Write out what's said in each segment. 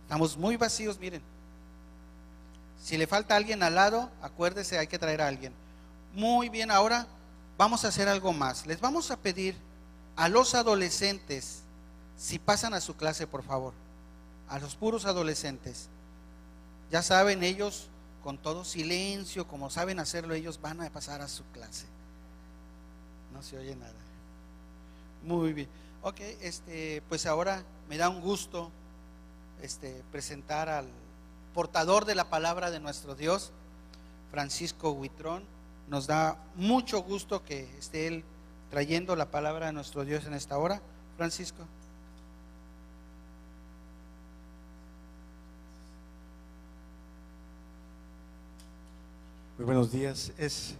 Estamos muy vacíos, miren. Si le falta alguien al lado, acuérdese, hay que traer a alguien. Muy bien, ahora vamos a hacer algo más. Les vamos a pedir a los adolescentes, si pasan a su clase, por favor, a los puros adolescentes. Ya saben, ellos con todo silencio, como saben hacerlo, ellos van a pasar a su clase. No se oye nada. Muy bien. Ok, pues ahora me da un gusto presentar al portador de la palabra de nuestro Dios, Francisco Huitrón. Nos da mucho gusto que esté él trayendo la palabra de nuestro Dios en esta hora. Francisco. Muy buenos días. Es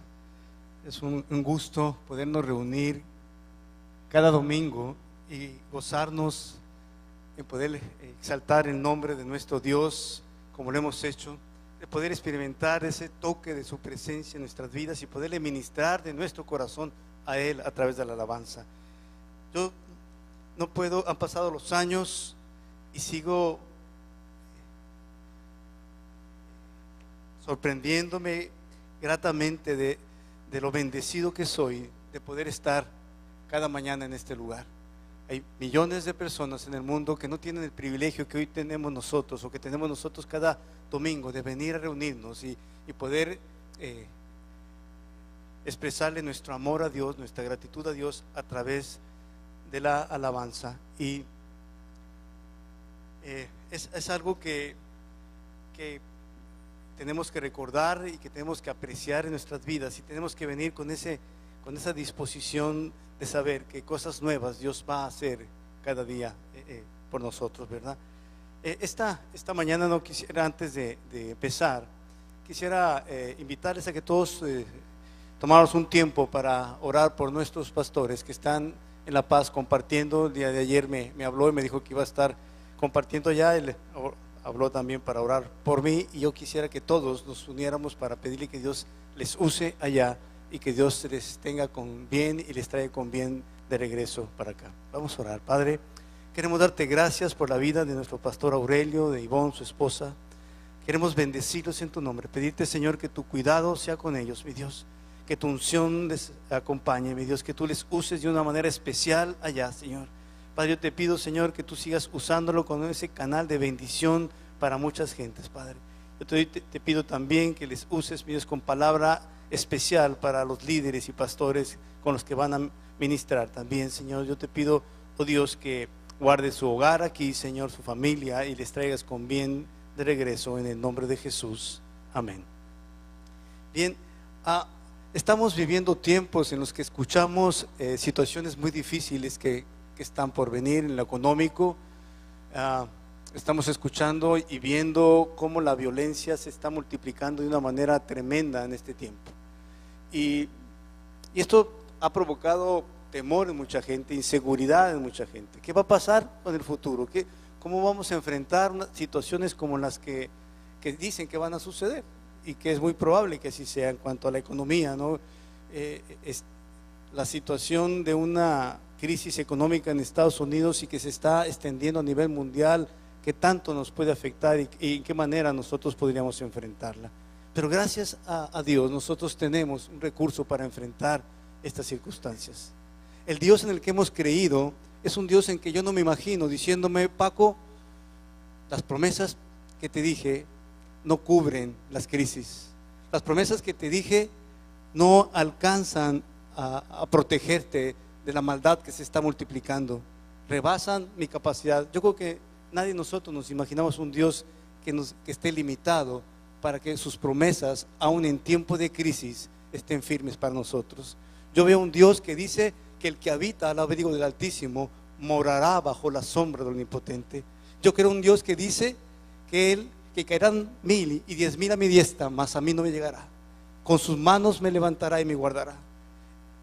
un gusto podernos reunir cada domingo y gozarnos en poder exaltar el nombre de nuestro Dios como lo hemos hecho, de poder experimentar ese toque de su presencia en nuestras vidas y poderle ministrar de nuestro corazón a Él a través de la alabanza. Yo no puedo, han pasado los años y sigo sorprendiéndome gratamente de lo bendecido que soy de poder estar cada mañana en este lugar. Hay millones de personas en el mundo que no tienen el privilegio que hoy tenemos nosotros, o que tenemos nosotros cada domingo, de venir a reunirnos y poder expresarle nuestro amor a Dios, nuestra gratitud a Dios a través de la alabanza. Y es algo que tenemos que recordar y que tenemos que apreciar en nuestras vidas, y tenemos que venir con esa disposición de saber que cosas nuevas Dios va a hacer cada día por nosotros, ¿verdad? Esta mañana no quisiera, antes de empezar, quisiera invitarles a que todos tomáramos un tiempo para orar por nuestros pastores que están en La Paz compartiendo. El día de ayer me habló y me dijo que iba a estar compartiendo allá. Él habló también para orar por mí, y yo quisiera que todos nos uniéramos para pedirle que Dios les use allá y que Dios les tenga con bien y les traiga con bien de regreso para acá. Vamos a orar. Padre, queremos darte gracias por la vida de nuestro pastor Aurelio, de Ivonne, su esposa. Queremos bendecirlos en tu nombre, pedirte, Señor, que tu cuidado sea con ellos, mi Dios, que tu unción les acompañe, mi Dios, que tú les uses de una manera especial allá, Señor. Padre, yo te pido, Señor, que tú sigas usándolo con ese canal de bendición para muchas gentes, Padre. Yo te pido también que les uses, mi Dios, con palabra especial para los líderes y pastores con los que van a ministrar también, Señor. Yo te pido, oh Dios, que guardes su hogar aquí, Señor, su familia, y les traigas con bien de regreso en el nombre de Jesús. Amén. Bien, estamos viviendo tiempos en los que escuchamos situaciones muy difíciles que están por venir en lo económico. Estamos escuchando y viendo cómo la violencia se está multiplicando de una manera tremenda en este tiempo. Y esto ha provocado temor en mucha gente, inseguridad en mucha gente. ¿Qué va a pasar con el futuro? ¿Cómo vamos a enfrentar situaciones como las que dicen que van a suceder? Y que es muy probable que así sea en cuanto a la economía, ¿no? La situación de una crisis económica en Estados Unidos y que se está extendiendo a nivel mundial, que tanto nos puede afectar y en qué manera nosotros podríamos enfrentarla. Pero gracias a Dios nosotros tenemos un recurso para enfrentar estas circunstancias. El Dios en el que hemos creído es un Dios en que yo no me imagino diciéndome: Paco, las promesas que te dije no cubren las crisis. Las promesas que te dije no alcanzan a protegerte de la maldad que se está multiplicando. Rebasan mi capacidad. Yo creo que nadie de nosotros nos imaginamos un Dios que esté limitado para que sus promesas, aún en tiempo de crisis, estén firmes para nosotros. Yo veo un Dios que dice que el que habita al abrigo del Altísimo morará bajo la sombra del Omnipotente. Yo creo un Dios que dice que caerán 1000 y 10,000 a mi diestra, mas a mí no me llegará. Con sus manos me levantará y me guardará.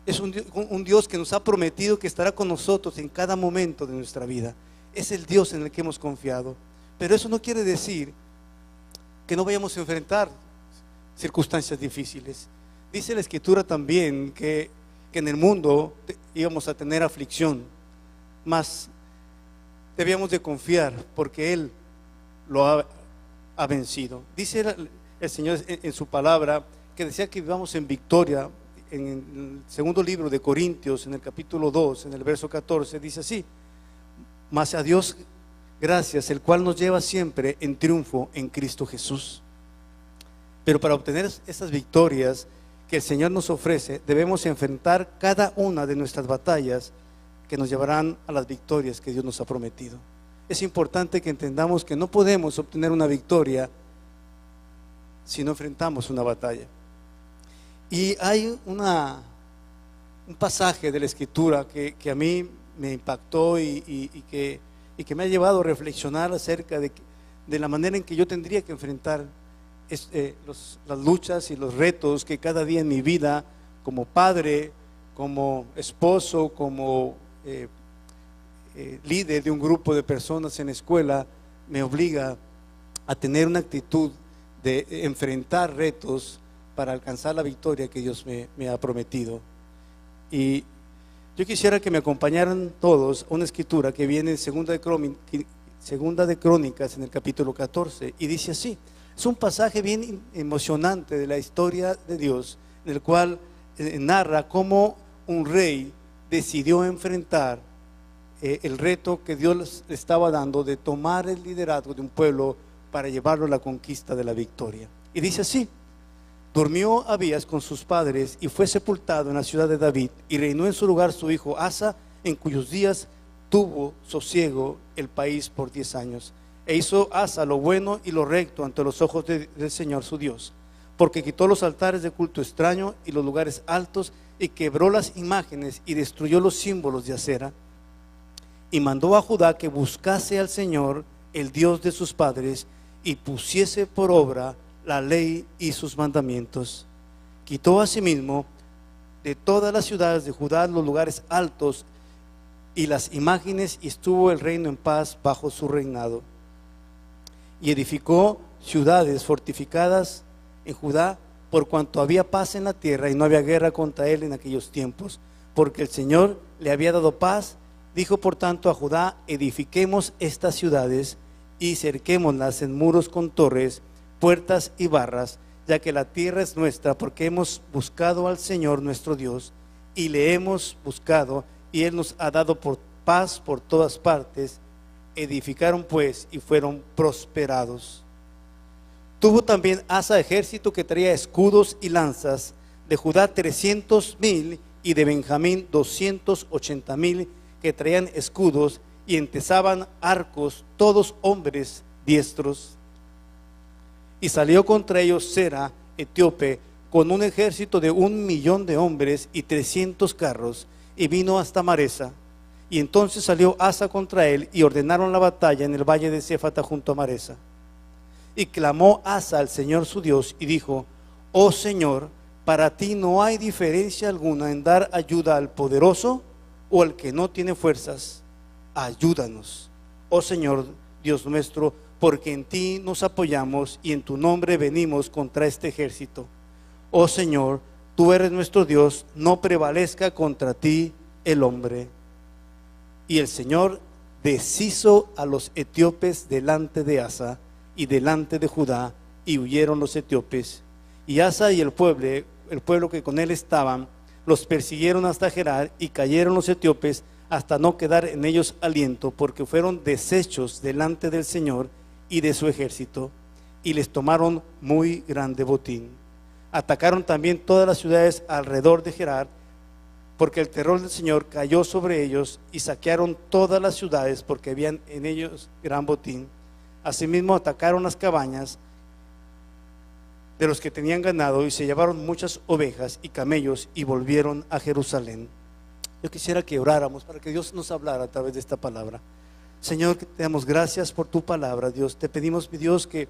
Es un Dios que nos ha prometido que estará con nosotros en cada momento de nuestra vida. Es el Dios en el que hemos confiado. Pero eso no quiere decir que no vayamos a enfrentar circunstancias difíciles. Dice la Escritura también que en el mundo íbamos a tener aflicción, mas debíamos de confiar porque Él ha vencido. Dice el Señor en su palabra que decía que vivamos en victoria. En el segundo libro de Corintios, en el capítulo 2, en el verso 14, dice así: mas a Dios gracias, el cual nos lleva siempre en triunfo en Cristo Jesús. Pero para obtener estas victorias que el Señor nos ofrece, debemos enfrentar cada una de nuestras batallas que nos llevarán a las victorias que Dios nos ha prometido. Es importante que entendamos que no podemos obtener una victoria si no enfrentamos una batalla. Y hay un pasaje de la Escritura que a mí me impactó y que me ha llevado a reflexionar acerca de la manera en que yo tendría que enfrentar las luchas y los retos que cada día en mi vida, como padre, como esposo, como líder de un grupo de personas en la escuela, me obliga a tener una actitud de enfrentar retos para alcanzar la victoria que Dios me ha prometido. Y yo quisiera que me acompañaran todos a una escritura que viene en Segunda de Crónicas, en el capítulo 14, y dice así. Es un pasaje bien emocionante de la historia de Dios, en el cual narra cómo un rey decidió enfrentar el reto que Dios le estaba dando de tomar el liderazgo de un pueblo para llevarlo a la conquista de la victoria. Y dice así: durmió Abías con sus padres y fue sepultado en la ciudad de David, y reinó en su lugar su hijo Asa, en cuyos días tuvo sosiego el país por 10 años. E hizo Asa lo bueno y lo recto ante los ojos del Señor su Dios, porque quitó los altares de culto extraño y los lugares altos, y quebró las imágenes y destruyó los símbolos de acera, y mandó a Judá que buscase al Señor, el Dios de sus padres, y pusiese por obra la ley y sus mandamientos. Quitó asimismo de todas las ciudades de Judá los lugares altos y las imágenes, y estuvo el reino en paz bajo su reinado. Y edificó ciudades fortificadas en Judá, por cuanto había paz en la tierra y no había guerra contra él en aquellos tiempos, porque el Señor le había dado paz. Dijo por tanto a Judá: edifiquemos estas ciudades y cerquémoslas en muros con torres, puertas y barras, ya que la tierra es nuestra, porque hemos buscado al Señor nuestro Dios, y le hemos buscado, y Él nos ha dado por paz por todas partes. Edificaron pues y fueron prosperados. Tuvo también Asa ejército que traía escudos y lanzas, de Judá 300,000 y de Benjamín 280,000 que traían escudos y entesaban arcos, todos hombres diestros. Y salió contra ellos Sera, etíope, con un ejército de 1,000,000 de hombres y 300 carros, y vino hasta Maresa. Y entonces salió Asa contra él, y ordenaron la batalla en el valle de Séfata junto a Maresa. Y clamó Asa al Señor su Dios y dijo: oh Señor, para ti no hay diferencia alguna en dar ayuda al poderoso o al que no tiene fuerzas. Ayúdanos, oh Señor Dios nuestro, porque en ti nos apoyamos y en tu nombre venimos contra este ejército. Oh Señor, tú eres nuestro Dios, no prevalezca contra ti el hombre. Y el Señor deshizo a los etíopes delante de Asa y delante de Judá, y huyeron los etíopes. Y Asa y el pueblo que con él estaban, los persiguieron hasta Gerar, y cayeron los etíopes hasta no quedar en ellos aliento, porque fueron deshechos delante del Señor y de su ejército, y les tomaron muy grande botín. Atacaron también todas las ciudades alrededor de Gerar, porque el terror del Señor cayó sobre ellos, y saquearon todas las ciudades, porque habían en ellos gran botín. Asimismo atacaron las cabañas de los que tenían ganado, y se llevaron muchas ovejas y camellos, y volvieron a Jerusalén. Yo quisiera que oráramos para que Dios nos hablara a través de esta palabra. Señor, te damos gracias por tu palabra, Dios. Te pedimos, mi Dios, que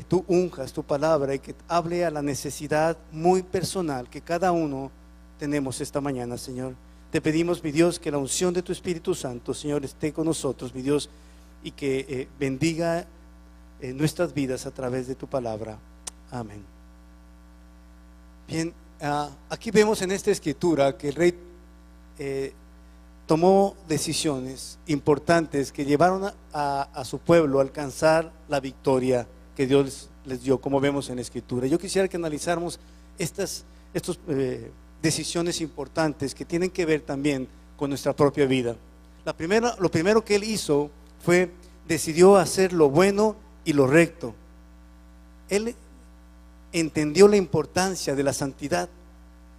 tú unjas tu palabra y que hable a la necesidad muy personal que cada uno tenemos esta mañana, Señor. Te pedimos, mi Dios, que la unción de tu Espíritu Santo, Señor, esté con nosotros, mi Dios, y que bendiga nuestras vidas a través de tu palabra. Amén. Bien, aquí vemos en esta escritura que el rey tomó decisiones importantes que llevaron a su pueblo a alcanzar la victoria que Dios les dio, como vemos en la Escritura. Yo quisiera que analizáramos estas decisiones importantes que tienen que ver también con nuestra propia vida. Lo primero que él hizo fue, decidió hacer lo bueno y lo recto. Él entendió la importancia de la santidad.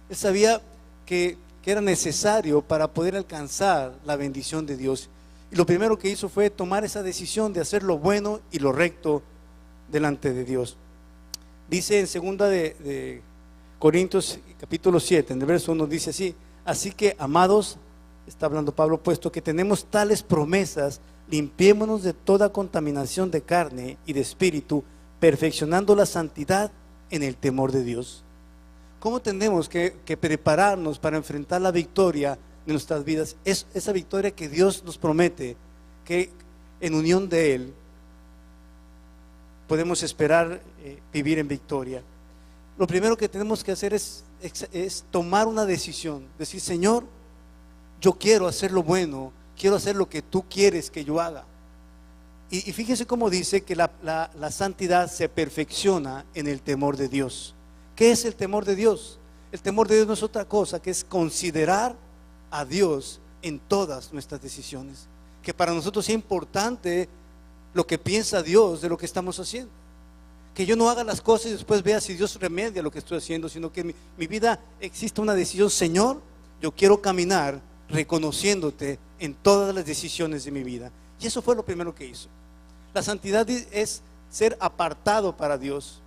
Él sabía que era necesario para poder alcanzar la bendición de Dios. Y lo primero que hizo fue tomar esa decisión de hacer lo bueno y lo recto delante de Dios. Dice en 2 de Corintios capítulo 7, en el verso 1 dice así: así que, amados, está hablando Pablo, puesto que tenemos tales promesas, limpiémonos de toda contaminación de carne y de espíritu, perfeccionando la santidad en el temor de Dios. ¿Cómo tenemos que prepararnos para enfrentar la victoria de nuestras vidas? Es esa victoria que Dios nos promete, que en unión de Él podemos esperar vivir en victoria. Lo primero que tenemos que hacer es tomar una decisión, decir: Señor, yo quiero hacer lo bueno, quiero hacer lo que tú quieres que yo haga. Y fíjese cómo dice que la santidad se perfecciona en el temor de Dios. ¿Qué es el temor de Dios? El temor de Dios no es otra cosa que es considerar a Dios en todas nuestras decisiones. Que para nosotros es importante lo que piensa Dios de lo que estamos haciendo. Que yo no haga las cosas y después vea si Dios remedia lo que estoy haciendo, sino que en mi vida exista una decisión: Señor, yo quiero caminar reconociéndote en todas las decisiones de mi vida. Y eso fue lo primero que hizo. La santidad es ser apartado para Dios.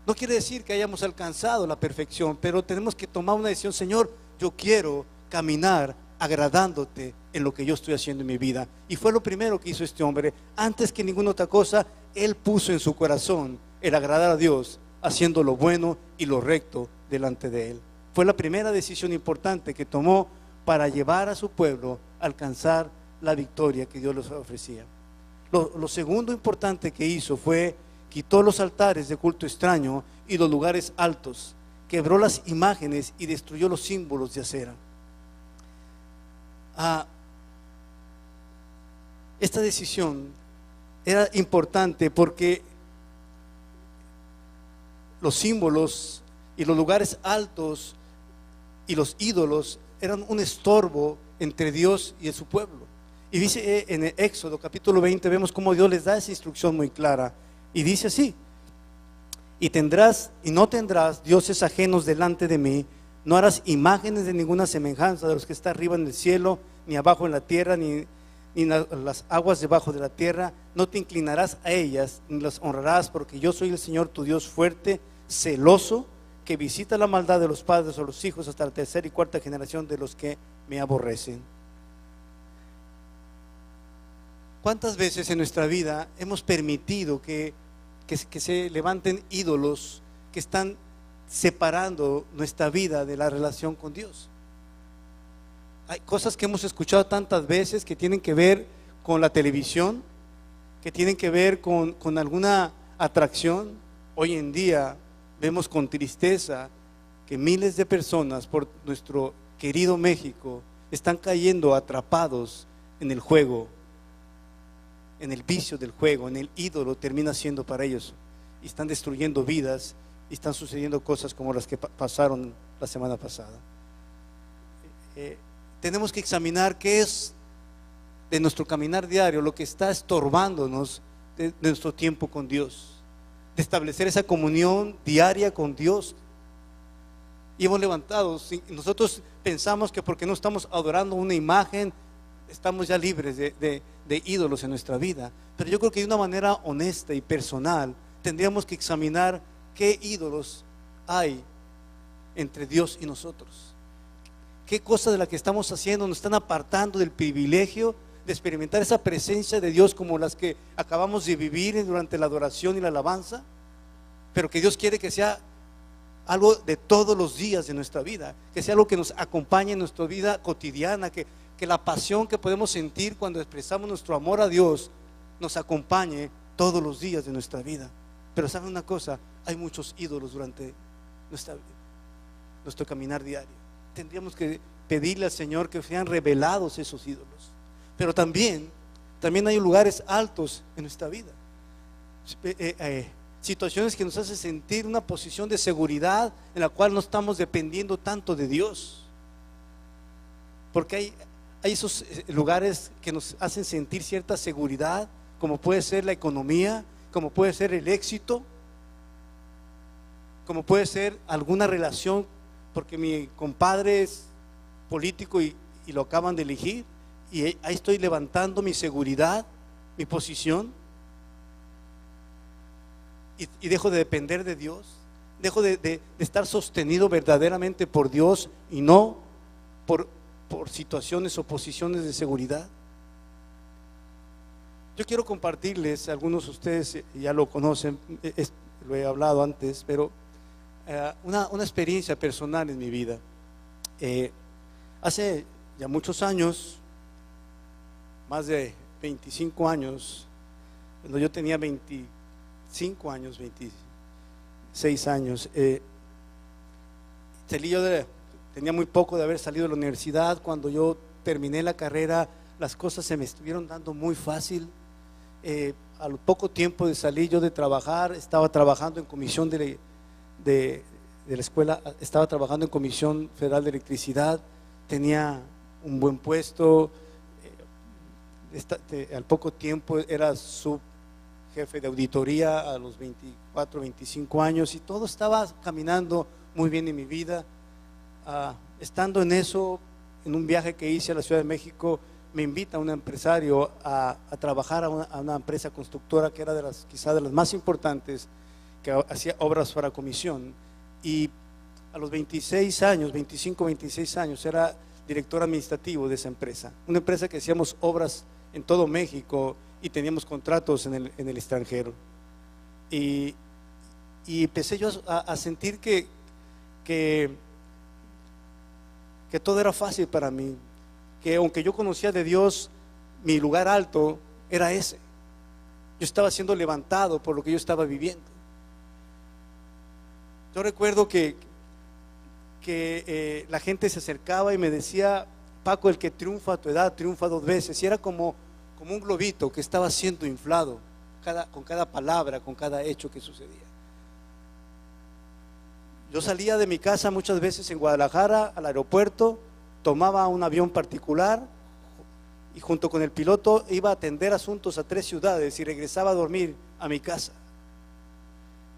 No quiere decir que hayamos alcanzado la perfección, pero tenemos que tomar una decisión: Señor, yo quiero caminar agradándote en lo que yo estoy haciendo en mi vida. Y fue lo primero que hizo este hombre. Antes que ninguna otra cosa, él puso en su corazón el agradar a Dios, haciendo lo bueno y lo recto delante de él. Fue la primera decisión importante que tomó para llevar a su pueblo a alcanzar la victoria que Dios les ofrecía. Lo segundo importante que hizo fue: quitó los altares de culto extraño y los lugares altos, quebró las imágenes y destruyó los símbolos de acera. Esta decisión era importante porque los símbolos y los lugares altos y los ídolos eran un estorbo entre Dios y su pueblo. Y dice en el Éxodo capítulo 20, vemos cómo Dios les da esa instrucción muy clara. Y dice así: y no tendrás dioses ajenos delante de mí, no harás imágenes de ninguna semejanza de los que está arriba en el cielo, ni abajo en la tierra, ni las aguas debajo de la tierra. No te inclinarás a ellas, ni las honrarás, porque yo soy el Señor tu Dios fuerte, celoso, que visita la maldad de los padres o los hijos hasta la tercera y cuarta generación de los que me aborrecen. ¿Cuántas veces en nuestra vida hemos permitido que se levanten ídolos que están separando nuestra vida de la relación con Dios? Hay cosas que hemos escuchado tantas veces que tienen que ver con la televisión, que tienen que ver con alguna atracción. Hoy en día vemos con tristeza que miles de personas por nuestro querido México están cayendo atrapados en el juego, en el vicio del juego, en el ídolo termina siendo para ellos, y están destruyendo vidas y están sucediendo cosas como las que pasaron la semana pasada. Tenemos que examinar qué es de nuestro caminar diario lo que está estorbándonos de nuestro tiempo con Dios, de establecer esa comunión diaria con Dios. Y hemos levantado, nosotros pensamos que porque no estamos adorando una imagen estamos ya libres de ídolos en nuestra vida, pero yo creo que de una manera honesta y personal tendríamos que examinar qué ídolos hay entre Dios y nosotros. ¿Qué cosas de las que estamos haciendo nos están apartando del privilegio de experimentar esa presencia de Dios como las que acabamos de vivir durante la adoración y la alabanza? Pero que Dios quiere que sea algo de todos los días de nuestra vida, que sea algo que nos acompañe en nuestra vida cotidiana, que la pasión que podemos sentir cuando expresamos nuestro amor a Dios nos acompañe todos los días de nuestra vida. Pero ¿saben una cosa? Hay muchos ídolos durante nuestro caminar diario. Tendríamos que pedirle al Señor que sean revelados esos ídolos. Pero también hay lugares altos en nuestra vida, situaciones que nos hacen sentir una posición de seguridad en la cual no estamos dependiendo tanto de Dios, porque hay esos lugares que nos hacen sentir cierta seguridad, como puede ser la economía, como puede ser el éxito, como puede ser alguna relación, porque mi compadre es político y lo acaban de elegir, y ahí estoy levantando mi seguridad, mi posición, y dejo de depender de Dios, dejo de estar sostenido verdaderamente por Dios y no por situaciones o posiciones de seguridad. Yo quiero compartirles, algunos de ustedes ya lo conocen, lo he hablado antes, pero una experiencia personal en mi vida. Hace ya muchos años, más de 25 años, cuando yo tenía 25 años, 26 años, tenía muy poco de haber salido de la universidad. Cuando yo terminé la carrera, las cosas se me estuvieron dando muy fácil. Al poco tiempo de salir yo de trabajar, estaba trabajando en comisión de la escuela, estaba trabajando en Comisión Federal de Electricidad, tenía un buen puesto, al poco tiempo era subjefe de auditoría a los 24, 25 años, y todo estaba caminando muy bien en mi vida. Estando en eso, en un viaje que hice a la Ciudad de México, me invita un empresario a trabajar a una empresa constructora que era quizá de las más importantes, que hacía obras para comisión, y a los 26 años, 25, 26 años, era director administrativo de esa empresa, una empresa que hacíamos obras en todo México y teníamos contratos en el extranjero, y empecé yo a sentir que todo era fácil para mí, que aunque yo conocía de Dios, mi lugar alto era ese. Yo estaba siendo levantado por lo que yo estaba viviendo. Yo recuerdo que la gente se acercaba y me decía: Paco, el que triunfa a tu edad triunfa 2 veces, y era como un globito que estaba siendo inflado con cada palabra, con cada hecho que sucedía. Yo salía de mi casa muchas veces en Guadalajara al aeropuerto, tomaba un avión particular y junto con el piloto iba a atender asuntos a 3 ciudades y regresaba a dormir a mi casa.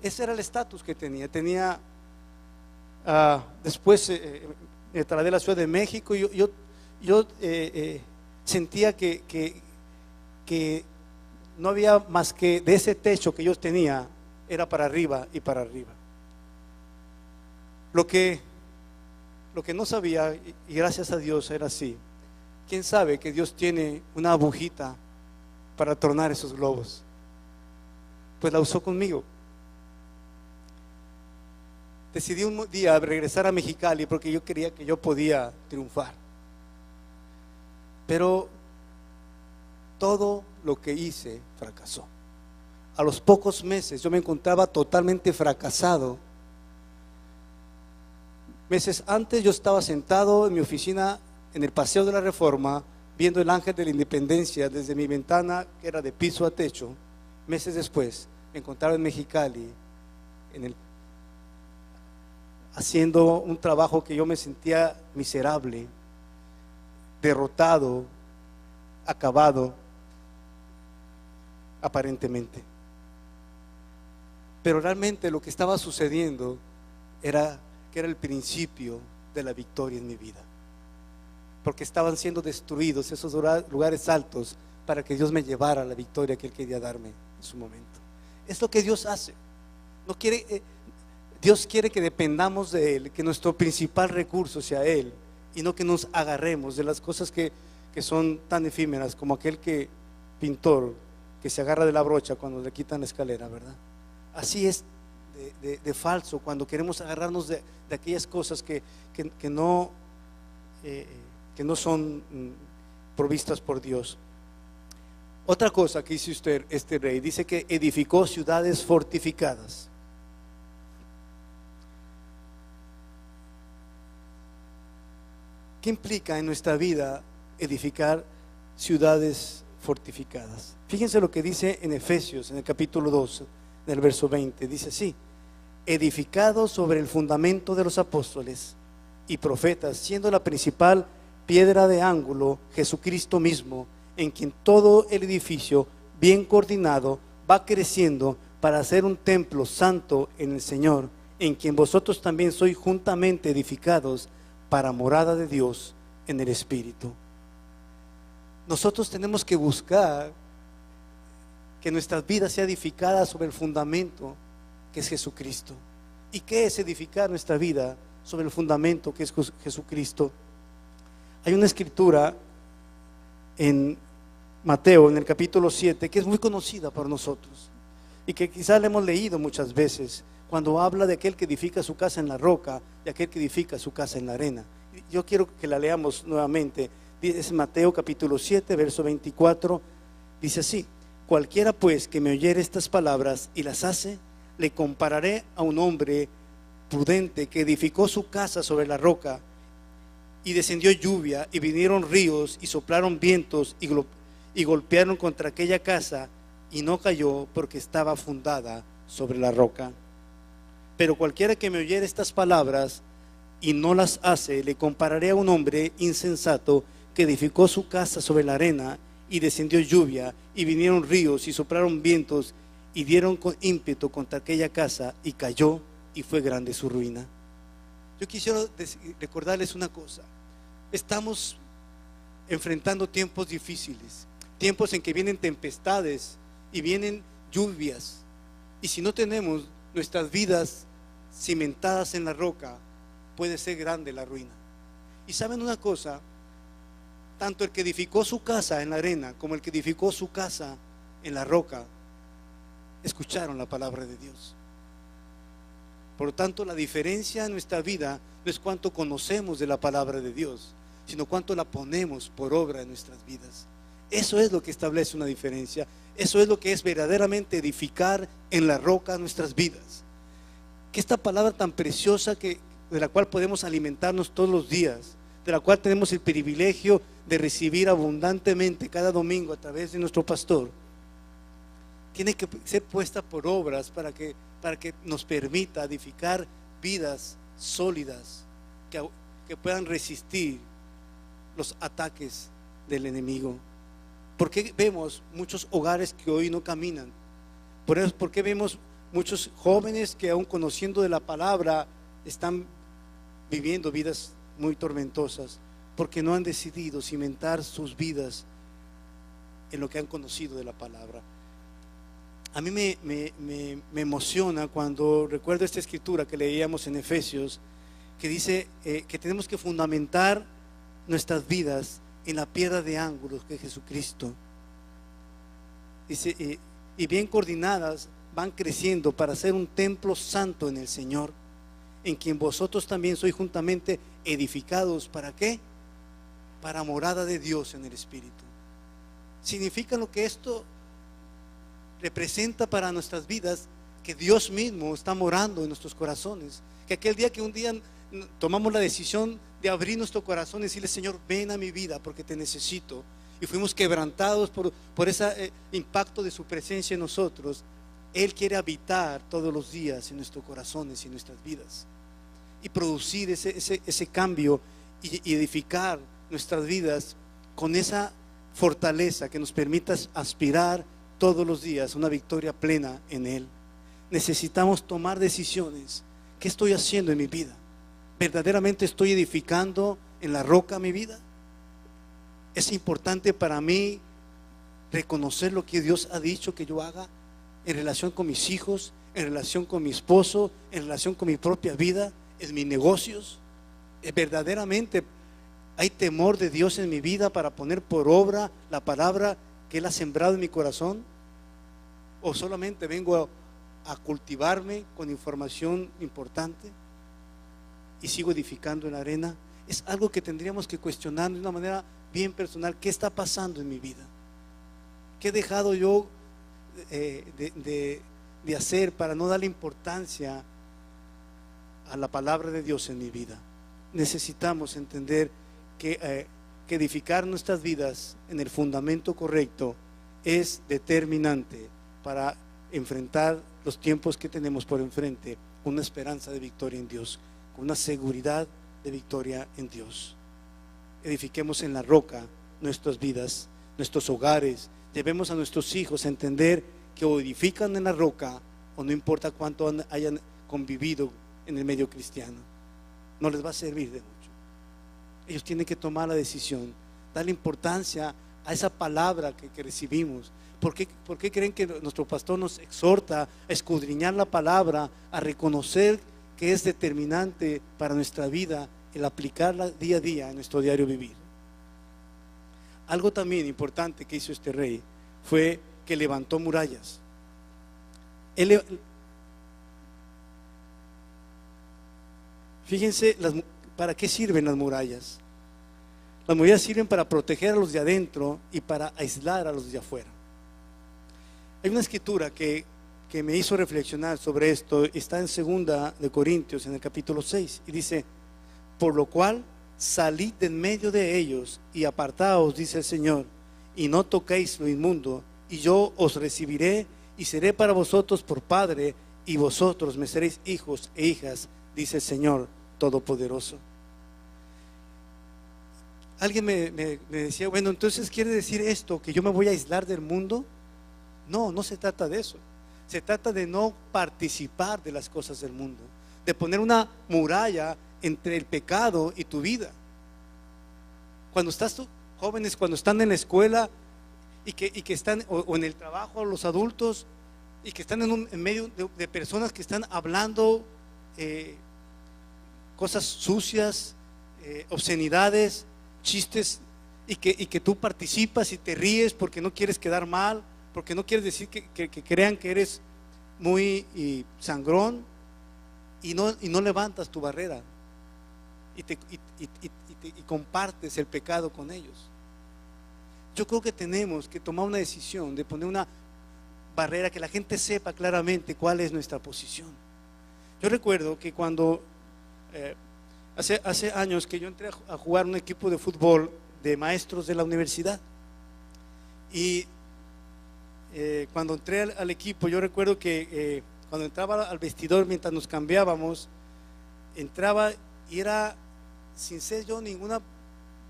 Ese era el estatus que tenía. Después me trasladé a la Ciudad de México y yo sentía que no había más que de ese techo que yo tenía, era para arriba y para arriba. Lo que no sabía, y gracias a Dios era así, quién sabe que Dios tiene una agujita para tornar esos globos. Pues la usó conmigo. Decidí un día regresar a Mexicali porque yo creía que yo podía triunfar, pero todo lo que hice fracasó. A los pocos meses yo me encontraba totalmente fracasado. Meses antes yo estaba sentado en mi oficina en el Paseo de la Reforma, viendo el Ángel de la Independencia desde mi ventana, que era de piso a techo. Meses después me encontraba en Mexicali, haciendo un trabajo que yo me sentía miserable, derrotado, acabado, aparentemente. Pero realmente lo que estaba sucediendo era el principio de la victoria en mi vida, porque estaban siendo destruidos esos lugares altos para que Dios me llevara a la victoria que Él quería darme en su momento. Es lo que Dios hace. Dios quiere que dependamos de Él, que nuestro principal recurso sea Él, y no que nos agarremos de las cosas que son tan efímeras, como aquel pintor que se agarra de la brocha cuando le quitan la escalera, ¿verdad? Así es de falso cuando queremos agarrarnos de aquellas cosas que no son provistas por Dios. Otra cosa que hizo este rey, dice que edificó ciudades fortificadas. ¿Qué implica en nuestra vida edificar ciudades fortificadas? Fíjense lo que dice en Efesios, en el capítulo 2, en el verso 20. Dice así: edificado sobre el fundamento de los apóstoles y profetas, siendo la principal piedra de ángulo Jesucristo mismo, en quien todo el edificio bien coordinado va creciendo para ser un templo santo en el Señor, en quien vosotros también sois juntamente edificados para morada de Dios en el Espíritu. Nosotros tenemos que buscar que nuestras vidas sean edificadas sobre el fundamento que es Jesucristo. ¿Y qué es edificar nuestra vida sobre el fundamento que es Jesucristo? Hay una escritura en Mateo, en el capítulo 7, que es muy conocida por nosotros y que quizás la hemos leído muchas veces, cuando habla de aquel que edifica su casa en la roca y aquel que edifica su casa en la arena. Yo quiero que la leamos nuevamente. Es Mateo capítulo 7, verso 24. Dice así: cualquiera pues que me oyere estas palabras y las hace, le compararé a un hombre prudente que edificó su casa sobre la roca, y descendió lluvia, y vinieron ríos, y soplaron vientos, y golpearon contra aquella casa, y no cayó, porque estaba fundada sobre la roca. Pero cualquiera que me oyere estas palabras y no las hace, le compararé a un hombre insensato que edificó su casa sobre la arena, y descendió lluvia, y vinieron ríos, y soplaron vientos, y dieron con ímpetu contra aquella casa, y cayó, y fue grande su ruina. Yo quisiera recordarles una cosa: estamos enfrentando tiempos difíciles, tiempos en que vienen tempestades y vienen lluvias, y si no tenemos nuestras vidas cimentadas en la roca, puede ser grande la ruina. Y saben una cosa, tanto el que edificó su casa en la arena como el que edificó su casa en la roca escucharon la palabra de Dios. Por lo tanto, la diferencia en nuestra vida no es cuánto conocemos de la palabra de Dios, sino cuánto la ponemos por obra en nuestras vidas. Eso es lo que establece una diferencia. Eso es lo que es verdaderamente edificar en la roca nuestras vidas. Que esta palabra tan preciosa de la cual podemos alimentarnos todos los días, de la cual tenemos el privilegio de recibir abundantemente cada domingo a través de nuestro pastor, tiene que ser puesta por obras para que nos permita edificar vidas sólidas que puedan resistir los ataques del enemigo. ¿Por qué vemos muchos hogares que hoy no caminan? ¿Por qué vemos muchos jóvenes que aún conociendo de la palabra están viviendo vidas muy tormentosas? Porque no han decidido cimentar sus vidas en lo que han conocido de la palabra. A mí me emociona cuando recuerdo esta escritura que leíamos en Efesios, que dice que tenemos que fundamentar nuestras vidas en la piedra de ángulos que es Jesucristo. Dice, y bien coordinadas van creciendo para ser un templo santo en el Señor, en quien vosotros también sois juntamente edificados. ¿Para qué? Para morada de Dios en el Espíritu. Significa lo que esto representa para nuestras vidas, que Dios mismo está morando en nuestros corazones. Que aquel día que un día tomamos la decisión de abrir nuestro corazón y decirle: Señor, ven a mi vida porque te necesito, y fuimos quebrantados por ese impacto de su presencia en nosotros. Él quiere habitar todos los días en nuestros corazones y en nuestras vidas, y producir ese cambio y edificar nuestras vidas con esa fortaleza que nos permita aspirar todos los días una victoria plena en Él. Necesitamos tomar decisiones. ¿Qué estoy haciendo en mi vida? ¿Verdaderamente estoy edificando en la roca mi vida? Es importante para mí reconocer lo que Dios ha dicho que yo haga en relación con mis hijos, en relación con mi esposo, en relación con mi propia vida, en mis negocios. ¿Verdaderamente hay temor de Dios en mi vida para poner por obra la palabra que Él ha sembrado en mi corazón? ¿O solamente vengo a cultivarme con información importante y sigo edificando en la arena? Es algo que tendríamos que cuestionar de una manera bien personal. ¿Qué está pasando en mi vida? ¿Qué he dejado yo de hacer para no darle importancia a la palabra de Dios en mi vida? Necesitamos entender que edificar nuestras vidas en el fundamento correcto es determinante para enfrentar los tiempos que tenemos por enfrente con una esperanza de victoria en Dios, con una seguridad de victoria en Dios. Edifiquemos en la roca nuestras vidas, nuestros hogares. Llevemos a nuestros hijos a entender que o edifican en la roca o no importa cuánto hayan convivido en el medio cristiano, no les va a servir de mucho. Ellos tienen que tomar la decisión, darle importancia a esa palabra que recibimos. ¿Por qué creen que nuestro pastor nos exhorta a escudriñar la palabra, a reconocer que es determinante para nuestra vida el aplicarla día a día en nuestro diario vivir? Algo también importante que hizo este rey fue que levantó murallas. Fíjense para qué sirven las murallas. Las murallas sirven para proteger a los de adentro y para aislar a los de afuera. Hay una escritura que me hizo reflexionar sobre esto. Está en 2 de Corintios, en el capítulo 6, y dice: por lo cual salid de en medio de ellos y apartaos, dice el Señor, y no toquéis lo inmundo, y yo os recibiré y seré para vosotros por Padre, y vosotros me seréis hijos e hijas, dice el Señor Todopoderoso. Alguien me decía: bueno, entonces quiere decir esto, que yo me voy a aislar del mundo. No, no se trata de eso. Se trata de no participar de las cosas del mundo, de poner una muralla entre el pecado y tu vida. Cuando estás jóvenes, cuando están en la escuela y que están o en el trabajo, los adultos, y que están en medio de personas que están hablando cosas sucias, obscenidades, chistes, y que tú participas y te ríes porque no quieres quedar mal, porque no quieres decir que crean que eres muy sangrón, y no levantas tu barrera y compartes el pecado con ellos. Yo creo que tenemos que tomar una decisión de poner una barrera, que la gente sepa claramente cuál es nuestra posición. Yo recuerdo que cuando hace años que yo entré a jugar un equipo de fútbol de maestros de la universidad, y cuando entré al equipo, yo recuerdo que cuando entraba al vestidor, mientras nos cambiábamos, entraba y era, sin ser yo ninguna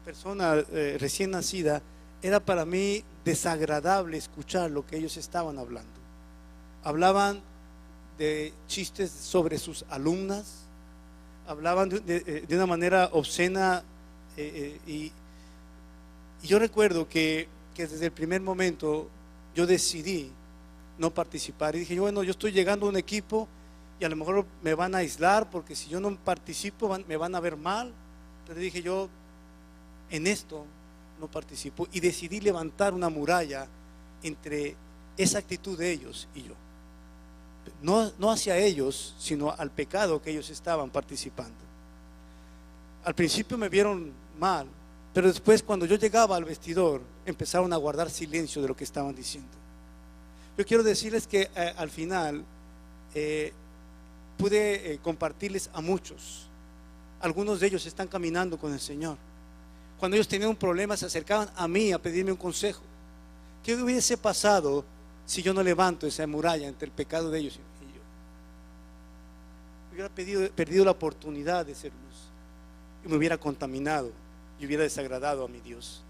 persona recién nacida, era para mí desagradable escuchar lo que ellos estaban hablando. Hablaban de chistes sobre sus alumnas, hablaban de una manera obscena, y yo recuerdo que desde el primer momento yo decidí no participar, y dije: bueno, yo estoy llegando a un equipo y a lo mejor me van a aislar, porque si yo no participo me van a ver mal, pero dije: yo en esto no participo, y decidí levantar una muralla entre esa actitud de ellos y yo, no hacia ellos, sino al pecado que ellos estaban participando. Al principio me vieron mal, pero después, cuando yo llegaba al vestidor, empezaron a guardar silencio de lo que estaban diciendo. Yo quiero decirles que al final pude compartirles a muchos. Algunos de ellos están caminando con el Señor. Cuando ellos tenían un problema, se acercaban a mí a pedirme un consejo. ¿Qué hubiese pasado si yo no levanto esa muralla entre el pecado de ellos y yo? Hubiera perdido la oportunidad de ser luz, y me hubiera contaminado y hubiera desagradado a mi Dios.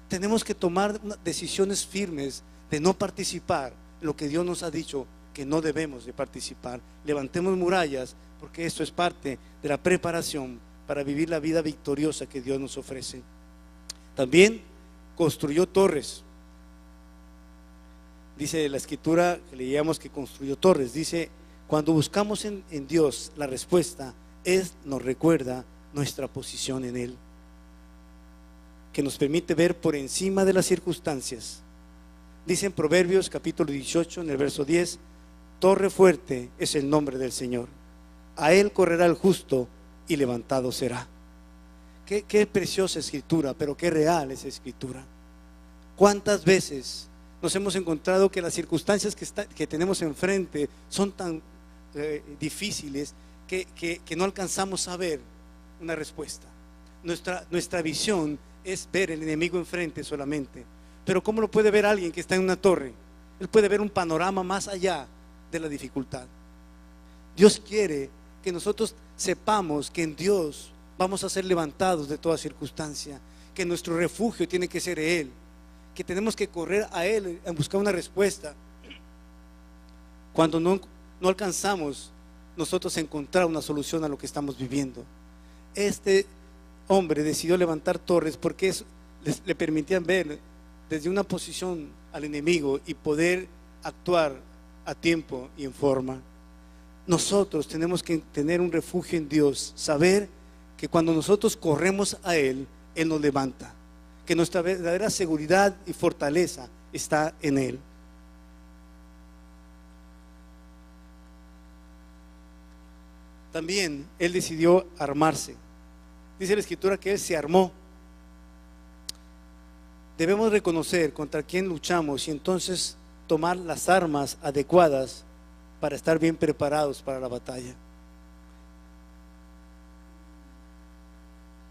Tenemos que tomar decisiones firmes de no participar en lo que Dios nos ha dicho que no debemos de participar. Levantemos murallas, porque esto es parte de la preparación para vivir la vida victoriosa que Dios nos ofrece. También construyó torres. Dice la escritura que leíamos que construyó torres. Dice: cuando buscamos en Dios la respuesta, Él nos recuerda nuestra posición en Él, que nos permite ver por encima de las circunstancias. Dice en Proverbios capítulo 18, en el verso 10: torre fuerte es el nombre del Señor, a Él correrá el justo y levantado será. Qué preciosa escritura, pero qué real es escritura. ¿Cuántas veces nos hemos encontrado que las circunstancias que tenemos enfrente son tan difíciles que no alcanzamos a ver una respuesta? nuestra visión es ver el enemigo enfrente solamente. Pero ¿cómo lo puede ver alguien que está en una torre? Él puede ver un panorama más allá de la dificultad. Dios quiere que nosotros sepamos que en Dios vamos a ser levantados de toda circunstancia, que nuestro refugio tiene que ser Él, que tenemos que correr a Él en buscar una respuesta. Cuando no alcanzamos nosotros a encontrar una solución a lo que estamos viviendo. Este hombre decidió levantar torres porque le permitían ver desde una posición al enemigo y poder actuar a tiempo y en forma. Nosotros tenemos que tener un refugio en Dios, saber que cuando nosotros corremos a Él, Él nos levanta, que nuestra verdadera seguridad y fortaleza está en Él. También Él decidió armarse. Dice la Escritura que Él se armó. Debemos reconocer contra quién luchamos y entonces tomar las armas adecuadas para estar bien preparados para la batalla.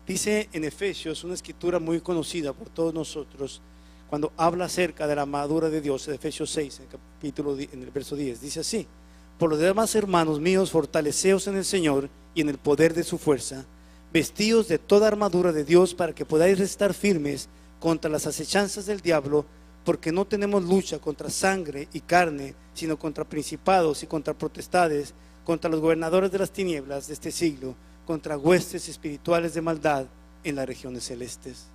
Dice en Efesios, una escritura muy conocida por todos nosotros, cuando habla acerca de la armadura de Dios, en Efesios 6, en el verso 10, dice así: por lo demás, hermanos míos, fortaleceos en el Señor y en el poder de su fuerza, vestíos de toda armadura de Dios para que podáis estar firmes contra las acechanzas del diablo, porque no tenemos lucha contra sangre y carne, sino contra principados y contra potestades, contra los gobernadores de las tinieblas de este siglo, contra huestes espirituales de maldad en las regiones celestes.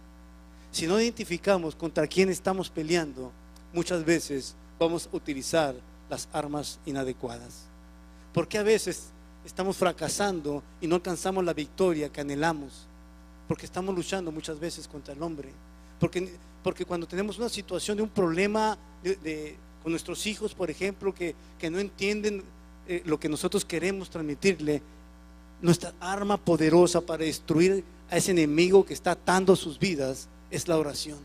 Si no identificamos contra quién estamos peleando, muchas veces vamos a utilizar las armas inadecuadas. Porque a veces estamos fracasando y no alcanzamos la victoria que anhelamos, porque estamos luchando muchas veces contra el hombre. Porque cuando tenemos una situación de un problema con nuestros hijos, por ejemplo, que no entienden lo que nosotros queremos transmitirle, nuestra arma poderosa para destruir a ese enemigo que está atando sus vidas es la oración.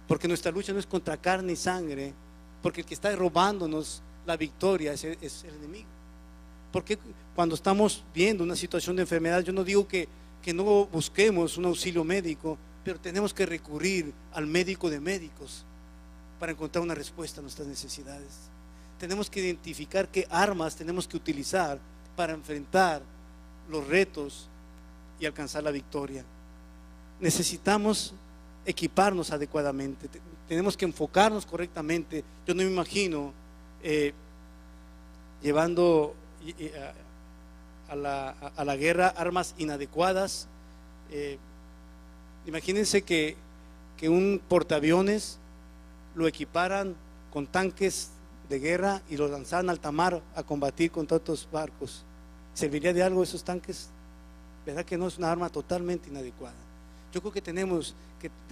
Porque nuestra lucha no es contra carne y sangre, porque el que está robándonos la victoria es el enemigo. Porque cuando estamos viendo una situación de enfermedad, yo no digo que no busquemos un auxilio médico, pero tenemos que recurrir al médico de médicos para encontrar una respuesta a nuestras necesidades. Tenemos que identificar qué armas tenemos que utilizar para enfrentar los retos y alcanzar la victoria. Necesitamos equiparnos adecuadamente, tenemos que enfocarnos correctamente. Yo no me imagino llevando a la guerra armas inadecuadas. Imagínense que un portaaviones lo equiparan con tanques de guerra y lo lanzaran a alta mar a combatir contra otros barcos. ¿Serviría de algo esos tanques? ¿Verdad que no? Es una arma totalmente inadecuada. Yo creo que tenemos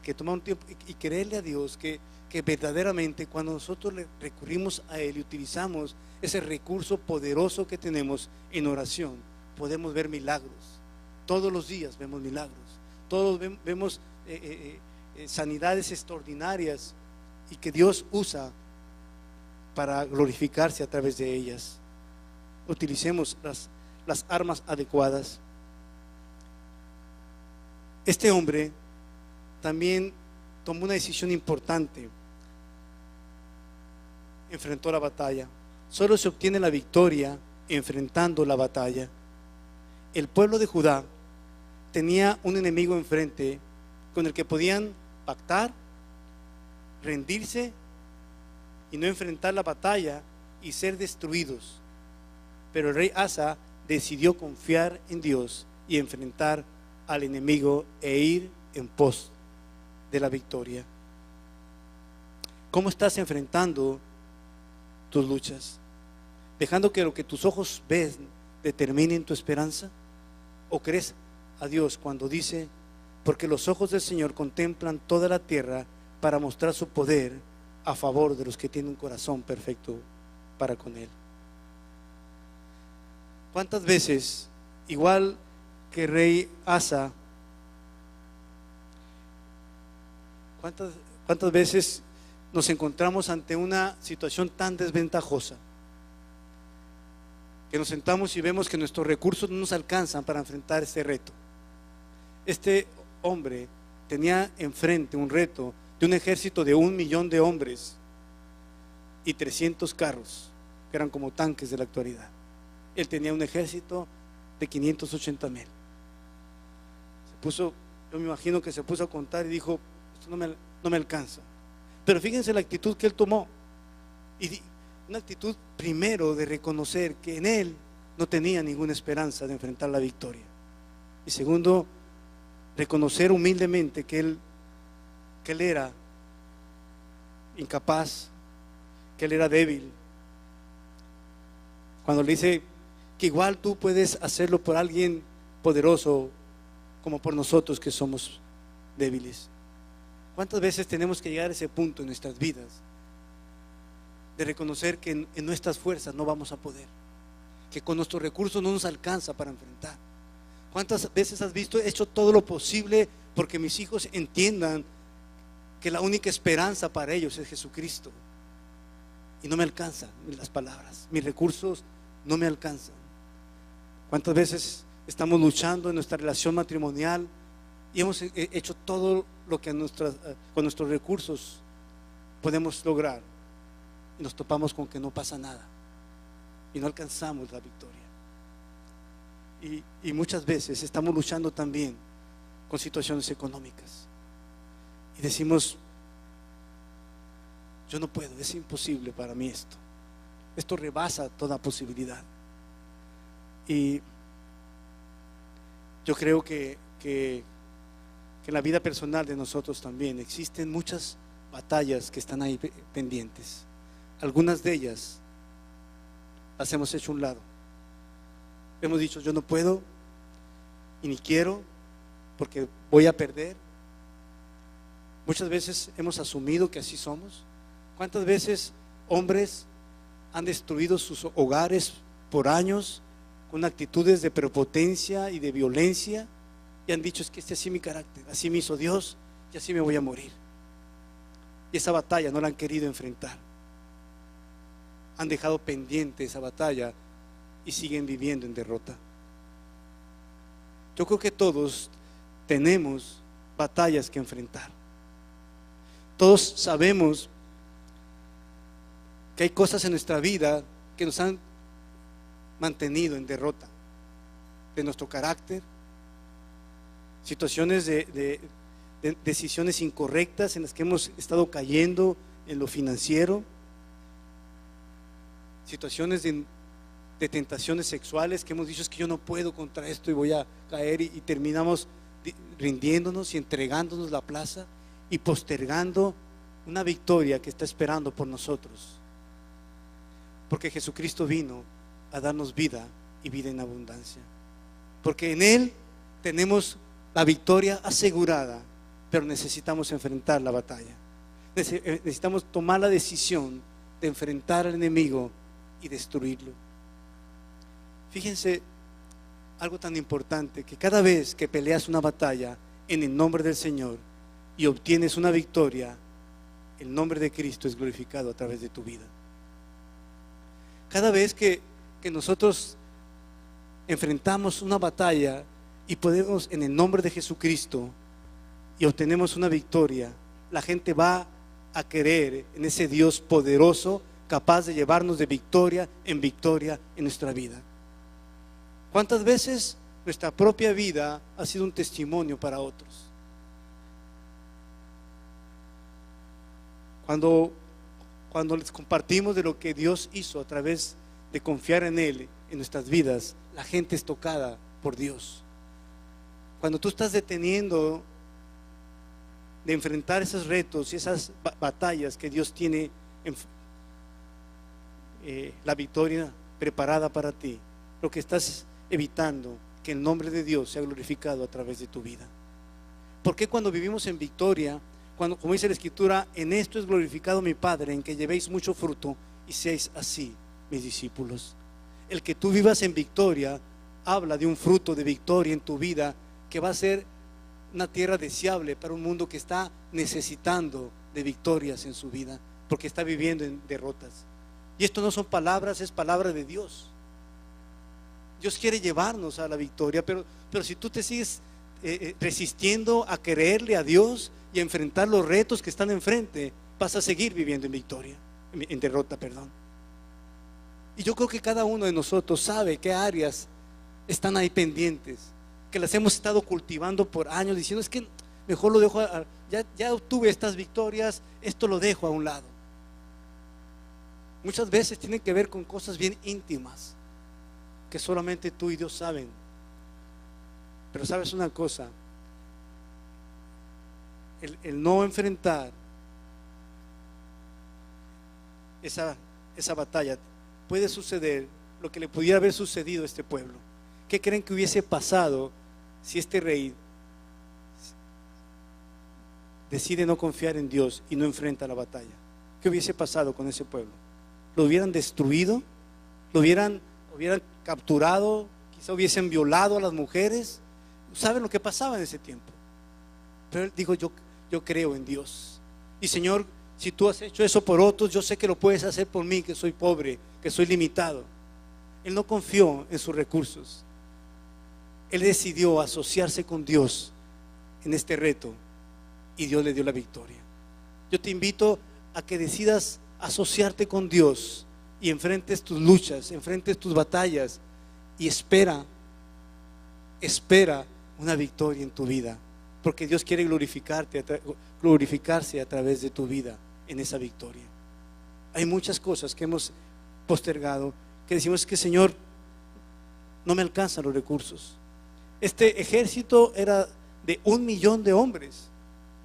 que tomar un tiempo y creerle a Dios que verdaderamente cuando nosotros le recurrimos a Él y utilizamos ese recurso poderoso que tenemos en oración, podemos ver milagros. Todos los días vemos milagros. Todos vemos sanidades extraordinarias y que Dios usa para glorificarse a través de ellas. Utilicemos las armas adecuadas. Este hombre también tomó una decisión importante. Enfrentó la batalla. Solo se obtiene la victoria enfrentando la batalla. El pueblo de Judá tenía un enemigo enfrente con el que podían pactar, rendirse y no enfrentar la batalla y ser destruidos. Pero el rey Asa decidió confiar en Dios y enfrentar al enemigo e ir en pos de la victoria. ¿Cómo estás enfrentando tus luchas? ¿Dejando que lo que tus ojos ven determinen tu esperanza? ¿O crees a Dios cuando dice: porque los ojos del Señor contemplan toda la tierra para mostrar su poder a favor de los que tienen un corazón perfecto para con Él? ¿Cuántas veces, igual que rey Asa, cuántas veces nos encontramos ante una situación tan desventajosa que nos sentamos y vemos que nuestros recursos no nos alcanzan para enfrentar este reto? Este hombre tenía enfrente un reto de un ejército de 1 millón de hombres y 300 carros, que eran como tanques de la actualidad. Él tenía un ejército de 580,000. Yo me imagino que se puso a contar y dijo: esto no me alcanza. Pero fíjense la actitud que él tomó. Y una actitud primero de reconocer que en él no tenía ninguna esperanza de enfrentar la victoria. Y segundo, reconocer humildemente que él era incapaz, que él era débil. Cuando le dice que igual tú puedes hacerlo por alguien poderoso como por nosotros que somos débiles. ¿Cuántas veces tenemos que llegar a ese punto en nuestras vidas de reconocer que en nuestras fuerzas no vamos a poder, que con nuestros recursos no nos alcanza para enfrentar? ¿Cuántas veces has visto: he hecho todo lo posible porque mis hijos entiendan que la única esperanza para ellos es Jesucristo, y no me alcanzan las palabras, mis recursos no me alcanzan? ¿Cuántas veces estamos luchando en nuestra relación matrimonial y hemos hecho todo lo que con nuestros recursos podemos lograr, y nos topamos con que no pasa nada y no alcanzamos la victoria? Y muchas veces estamos luchando también con situaciones económicas y decimos: yo no puedo, es imposible para mí esto rebasa toda posibilidad. Y yo creo que en la vida personal de nosotros también existen muchas batallas que están ahí pendientes. Algunas de ellas las hemos hecho a un lado. Hemos dicho: yo no puedo y ni quiero porque voy a perder. Muchas veces hemos asumido que así somos. ¿Cuántas veces hombres han destruido sus hogares por años con actitudes de prepotencia y de violencia, y han dicho: es que así es mi carácter, así me hizo Dios y así me voy a morir? Y esa batalla no la han querido enfrentar. Han dejado pendiente esa batalla y siguen viviendo en derrota. Yo creo que todos tenemos batallas que enfrentar. Todos sabemos que hay cosas en nuestra vida que nos han mantenido en derrota, de nuestro carácter, situaciones de decisiones incorrectas en las que hemos estado cayendo en lo financiero, situaciones de tentaciones sexuales que hemos dicho: es que yo no puedo contra esto y voy a caer, y terminamos rindiéndonos y entregándonos la plaza y postergando una victoria que está esperando por nosotros, porque Jesucristo vino a darnos vida y vida en abundancia, porque en Él tenemos la victoria asegurada, pero necesitamos enfrentar la batalla. Necesitamos tomar la decisión de enfrentar al enemigo y destruirlo. Fíjense algo tan importante, que cada vez que peleas una batalla en el nombre del Señor y obtienes una victoria, el nombre de Cristo es glorificado a través de tu vida. Cada vez que nosotros enfrentamos una batalla y podemos, en el nombre de Jesucristo, y obtenemos una victoria, la gente va a creer en ese Dios poderoso, capaz de llevarnos de victoria en nuestra vida. ¿Cuántas veces nuestra propia vida ha sido un testimonio para otros? Cuando les compartimos de lo que Dios hizo a través de confiar en Él en nuestras vidas, la gente es tocada por Dios. Cuando tú estás deteniendo de enfrentar esos retos y esas batallas que Dios tiene, la victoria preparada para ti, lo que estás evitando que el nombre de Dios sea glorificado a través de tu vida. Porque cuando vivimos en victoria, como dice la Escritura: en esto es glorificado mi Padre, en que llevéis mucho fruto y seáis así mis discípulos. El que tú vivas en victoria habla de un fruto de victoria en tu vida, que va a ser una tierra deseable para un mundo que está necesitando de victorias en su vida, porque está viviendo en derrotas. Y esto no son palabras, es palabra de Dios. Dios quiere llevarnos a la victoria, pero si tú te sigues resistiendo a creerle a Dios y a enfrentar los retos que están enfrente, vas a seguir viviendo en victoria, en derrota, perdón. Y yo creo que cada uno de nosotros sabe qué áreas están ahí pendientes, que las hemos estado cultivando por años, diciendo es que mejor lo dejo, ya obtuve estas victorias, esto lo dejo a un lado. Muchas veces tienen que ver con cosas bien íntimas que solamente tú y Dios saben. Pero sabes una cosa, el no enfrentar esa batalla, puede suceder lo que le pudiera haber sucedido a este pueblo. ¿Qué creen que hubiese pasado si este rey decide no confiar en Dios y no enfrenta la batalla? ¿Qué hubiese pasado con ese pueblo? ¿Lo hubieran destruido? ¿Lo hubieran capturado? Quizá hubiesen violado a las mujeres. ¿Saben lo que pasaba en ese tiempo? Pero él dijo, yo creo en Dios. Y Señor, si tú has hecho eso por otros, yo sé que lo puedes hacer por mí, que soy pobre, que soy limitado. Él no confió en sus recursos. Él decidió asociarse con Dios en este reto y Dios le dio la victoria. Yo te invito a que decidas asociarte con Dios y enfrentes tus luchas, enfrentes tus batallas y espera una victoria en tu vida, porque Dios quiere glorificarse a través de tu vida en esa victoria. Hay muchas cosas que hemos postergado, que decimos que Señor, no me alcanzan los recursos. Este ejército era de 1 millón de hombres,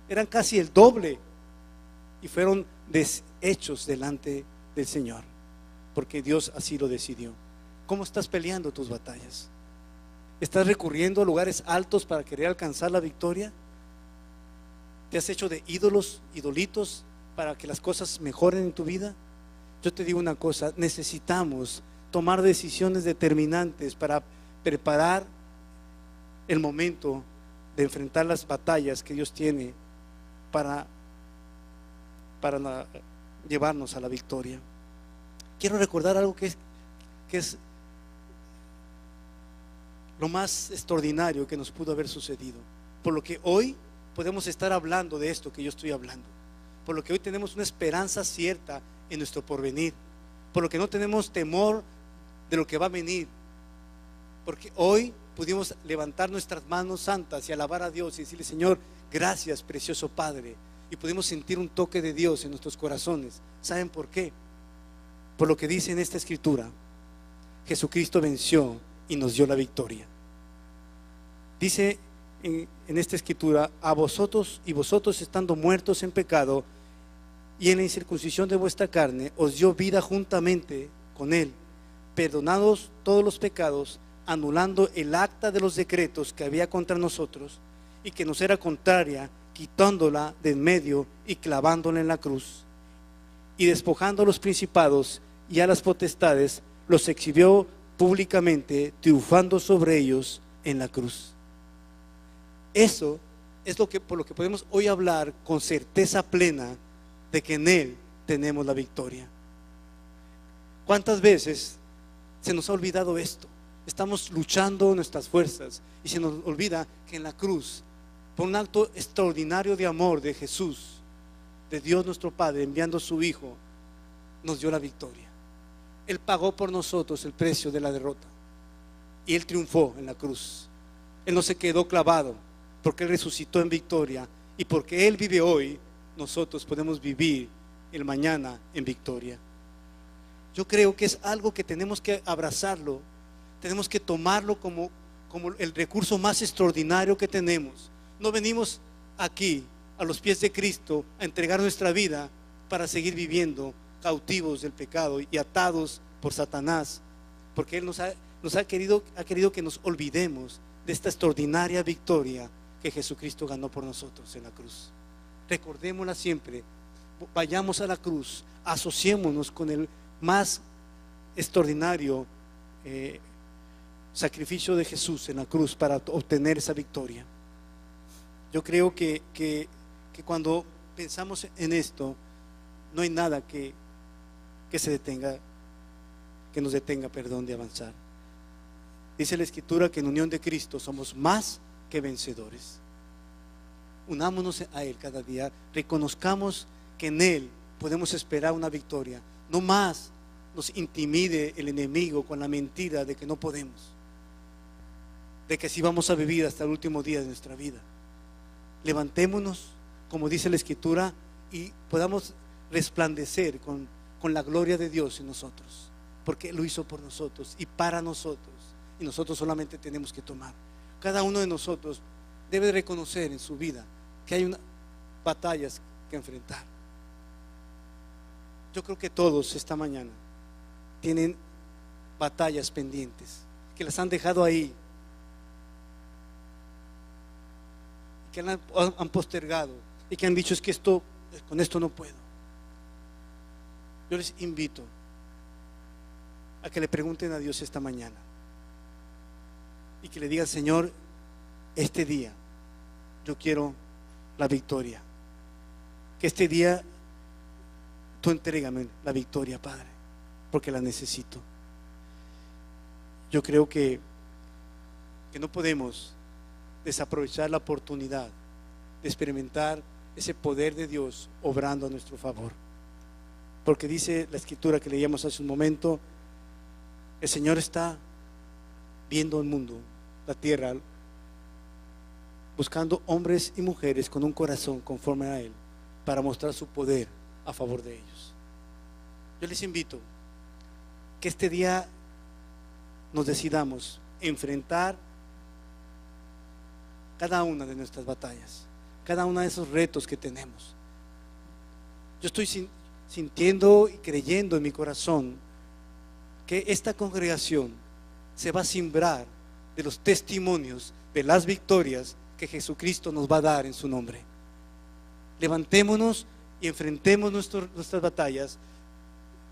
eran casi el doble, y fueron deshechos delante del Señor, porque Dios así lo decidió. ¿Cómo estás peleando tus batallas? ¿Estás recurriendo a lugares altos para querer alcanzar la victoria? ¿Te has hecho de idolitos para que las cosas mejoren en tu vida? Yo te digo una cosa, necesitamos tomar decisiones determinantes para preparar el momento de enfrentar las batallas que Dios tiene para llevarnos a la victoria. Quiero recordar algo que es lo más extraordinario que nos pudo haber sucedido, por lo que hoy podemos estar hablando de esto que yo estoy hablando, por lo que hoy tenemos una esperanza cierta en nuestro porvenir, por lo que no tenemos temor de lo que va a venir, porque hoy pudimos levantar nuestras manos santas y alabar a Dios y decirle, Señor, gracias, precioso Padre, y pudimos sentir un toque de Dios en nuestros corazones. ¿Saben por qué? Por lo que dice en esta escritura, Jesucristo venció y nos dio la victoria. Dice en esta escritura, a vosotros estando muertos en pecado y en la incircuncisión de vuestra carne, os dio vida juntamente con Él, perdonados todos los pecados, anulando el acta de los decretos que había contra nosotros y que nos era contraria, quitándola de en medio y clavándola en la cruz, y despojando a los principados y a las potestades, los exhibió públicamente, triunfando sobre ellos en la cruz. Eso es por lo que podemos hoy hablar con certeza plena de que en Él tenemos la victoria. ¿Cuántas veces se nos ha olvidado esto? Estamos luchando nuestras fuerzas y se nos olvida que en la cruz, por un acto extraordinario de amor de Jesús, de Dios nuestro Padre, enviando a su Hijo, nos dio la victoria. Él pagó por nosotros el precio de la derrota y Él triunfó en la cruz. Él no se quedó clavado, porque Él resucitó en victoria, y porque Él vive hoy, nosotros podemos vivir el mañana en victoria. Yo creo que es algo que tenemos que abrazarlo, tenemos que tomarlo como el recurso más extraordinario que tenemos. No venimos aquí a los pies de Cristo a entregar nuestra vida para seguir viviendo cautivos del pecado y atados por Satanás, porque Él nos ha querido que nos olvidemos de esta extraordinaria victoria que Jesucristo ganó por nosotros en la cruz. Recordémosla siempre, vayamos a la cruz, asociémonos con el más extraordinario sacrificio de Jesús en la cruz para obtener esa victoria. Yo creo que cuando pensamos en esto, no hay nada que nos detenga de avanzar. Dice la Escritura que en unión de Cristo somos más que vencedores. Unámonos a Él cada día, reconozcamos que en Él podemos esperar una victoria. No más nos intimide el enemigo con la mentira de que no podemos, de que sí vamos a vivir hasta el último día de nuestra vida. Levantémonos, como dice la Escritura, y podamos resplandecer con la gloria de Dios en nosotros, porque Él lo hizo por nosotros y para nosotros, y nosotros solamente tenemos que tomar. Cada uno de nosotros debe reconocer en su vida que hay batallas que enfrentar. Yo creo que todos esta mañana tienen batallas pendientes, que las han dejado ahí, que han postergado y que han dicho: es que con esto no puedo. Yo les invito a que le pregunten a Dios esta mañana y que le digan: Señor, este día yo quiero la victoria. Que este día tú entrégame la victoria, Padre, porque la necesito. Yo creo que no podemos desaprovechar la oportunidad de experimentar ese poder de Dios obrando a nuestro favor, porque dice la Escritura que leíamos hace un momento: el Señor está viendo el mundo, la tierra, buscando hombres y mujeres con un corazón conforme a Él, para mostrar su poder a favor de ellos. Yo les invito que este día nos decidamos enfrentar cada una de nuestras batallas, cada uno de esos retos que tenemos. Yo estoy sintiendo y creyendo en mi corazón que esta congregación se va a simbrar de los testimonios de las victorias que Jesucristo nos va a dar en su nombre. Levantémonos y enfrentemos nuestras batallas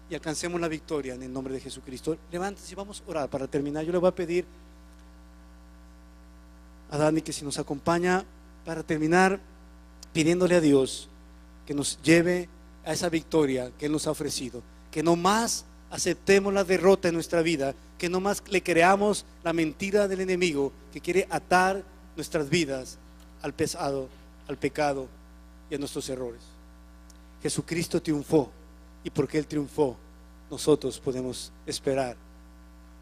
y alcancemos la victoria en el nombre de Jesucristo. Levántese y vamos a orar para terminar. Yo le voy a pedir a Dani que si nos acompaña para terminar, pidiéndole a Dios que nos lleve a esa victoria que Él nos ha ofrecido, que no más aceptemos la derrota en nuestra vida, que no más le creamos la mentira del enemigo que quiere atar nuestras vidas al pecado y a nuestros errores. Jesucristo triunfó, y porque Él triunfó, nosotros podemos esperar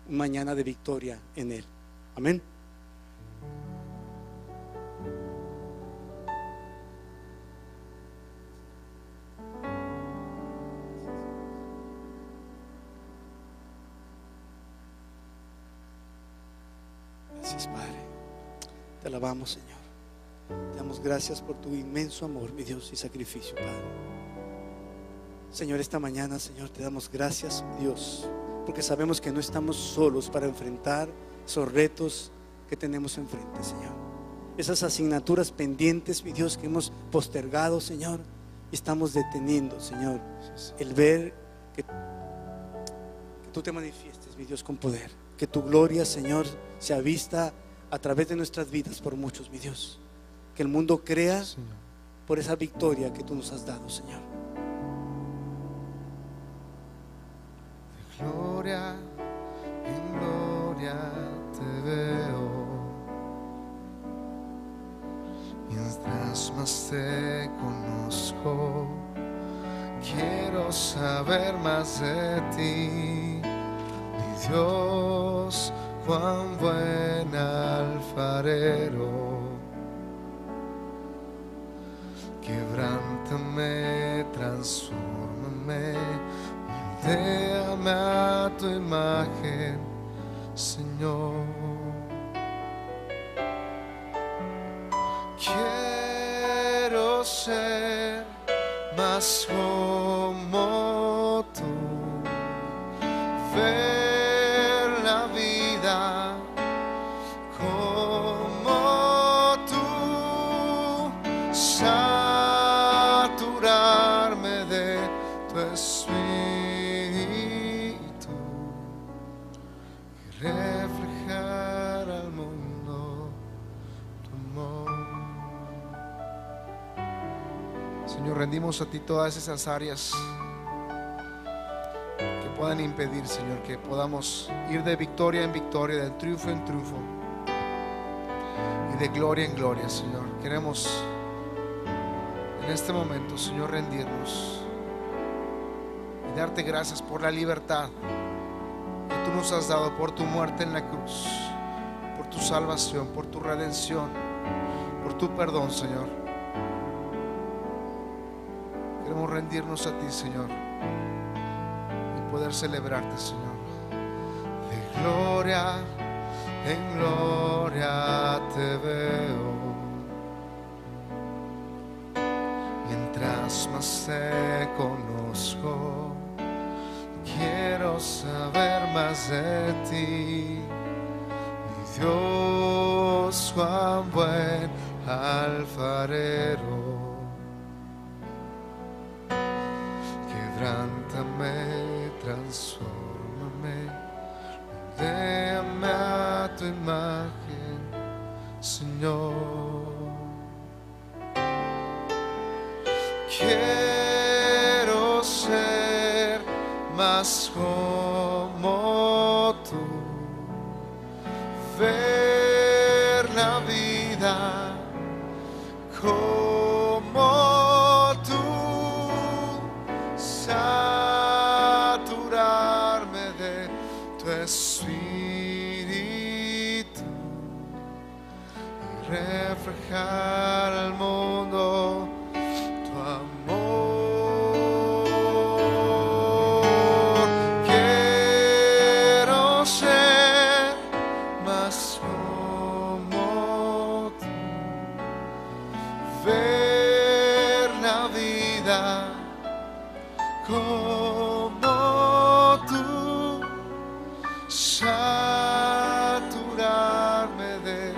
un mañana de victoria en Él. Amén. Gracias, Padre. Te alabamos, Señor. Te damos gracias por tu inmenso amor, mi Dios, y sacrificio, Padre. Señor, esta mañana, Señor, te damos gracias, Dios, porque sabemos que no estamos solos para enfrentar esos retos que tenemos enfrente, Señor. Esas asignaturas pendientes, mi Dios, que hemos postergado, Señor, y estamos deteniendo, Señor, el ver que tú te manifiestes, mi Dios, con poder. Que tu gloria, Señor, sea vista a través de nuestras vidas por muchos, mi Dios. Que el mundo crea por esa victoria que tú nos has dado, Señor. De gloria en gloria te veo, mientras más te conozco, quiero saber más de ti. Mi Dios, cuán buen alfarero, quebrántame, transfórmame, moldéame a tu imagen, Señor. Quiero ser más como tú, ver la vida como tú, saturarme de tu espíritu y reflejar al mundo tu amor. Señor, rendimos a ti todas esas áreas que puedan impedir, Señor, que podamos ir de victoria en victoria, de triunfo en triunfo. y de gloria en gloria, Señor. Queremos en este momento, Señor, rendirnos y darte gracias por la libertad que tú nos has dado, por tu muerte en la cruz, por tu salvación, por tu redención, por tu perdón, Señor. Queremos rendirnos a ti, Señor, y poder celebrarte, Señor. De gloria en gloria te veo, mientras más te conozco, quiero saber más de ti. Mi Dios, cuán buen alfarero, quebrántame, transfórmame, moldéame a tu imagen, Señor. Quiero ser más como tú, ver la vida como tú, saturarme de tu espíritu y reflejar al mundo tu amor. Quiero ser más como tú, ver la vida como tú, saturarme de